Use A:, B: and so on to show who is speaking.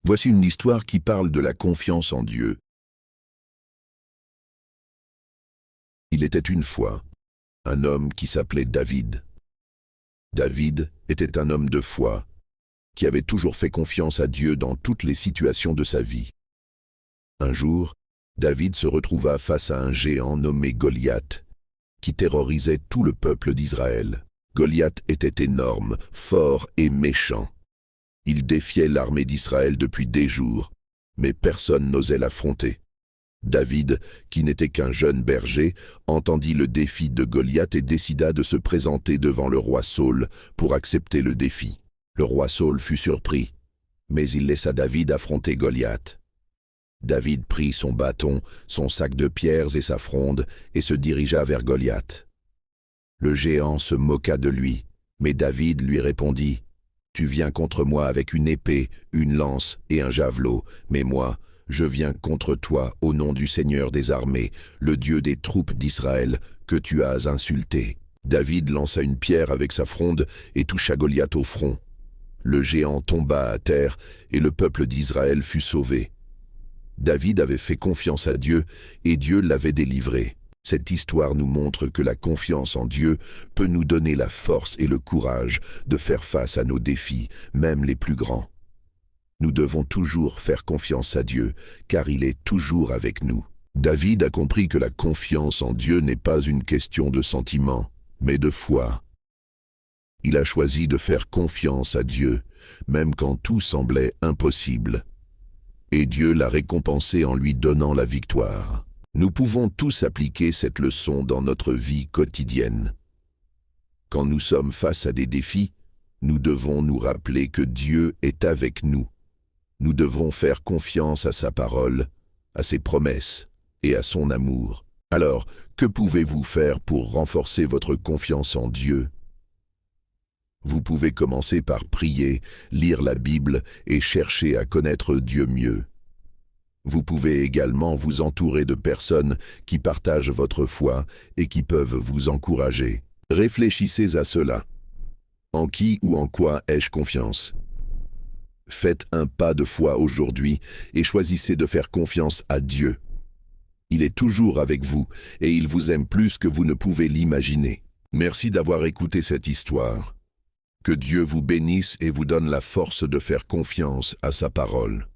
A: Voici une histoire qui parle de la confiance en Dieu. Il était une fois un homme qui s'appelait David. David était un homme de foi qui avait toujours fait confiance à Dieu dans toutes les situations de sa vie. Un jour, David se retrouva face à un géant nommé Goliath, qui terrorisait tout le peuple d'Israël. Goliath était énorme, fort et méchant. Il défiait l'armée d'Israël depuis des jours, mais personne n'osait l'affronter. David, qui n'était qu'un jeune berger, entendit le défi de Goliath et décida de se présenter devant le roi Saül pour accepter le défi. Le roi Saül fut surpris, mais il laissa David affronter Goliath. David prit son bâton, son sac de pierres et sa fronde et se dirigea vers Goliath. Le géant se moqua de lui, mais David lui répondit « Tu viens contre moi avec une épée, une lance et un javelot, mais moi, je viens contre toi au nom du Seigneur des armées, le Dieu des troupes d'Israël, que tu as insulté. » David lança une pierre avec sa fronde et toucha Goliath au front. Le géant tomba à terre et le peuple d'Israël fut sauvé. David avait fait confiance à Dieu et Dieu l'avait délivré. Cette histoire nous montre que la confiance en Dieu peut nous donner la force et le courage de faire face à nos défis, même les plus grands. Nous devons toujours faire confiance à Dieu, car il est toujours avec nous. David a compris que la confiance en Dieu n'est pas une question de sentiment, mais de foi. Il a choisi de faire confiance à Dieu, même quand tout semblait impossible. Et Dieu l'a récompensé en lui donnant la victoire. Nous pouvons tous appliquer cette leçon dans notre vie quotidienne. Quand nous sommes face à des défis, nous devons nous rappeler que Dieu est avec nous. Nous devons faire confiance à sa parole, à ses promesses et à son amour. Alors, que pouvez-vous faire pour renforcer votre confiance en Dieu? Vous pouvez commencer par prier, lire la Bible et chercher à connaître Dieu mieux. Vous pouvez également vous entourer de personnes qui partagent votre foi et qui peuvent vous encourager. Réfléchissez à cela. En qui ou en quoi ai-je confiance? Faites un pas de foi aujourd'hui et choisissez de faire confiance à Dieu. Il est toujours avec vous et il vous aime plus que vous ne pouvez l'imaginer. Merci d'avoir écouté cette histoire. Que Dieu vous bénisse et vous donne la force de faire confiance à sa parole.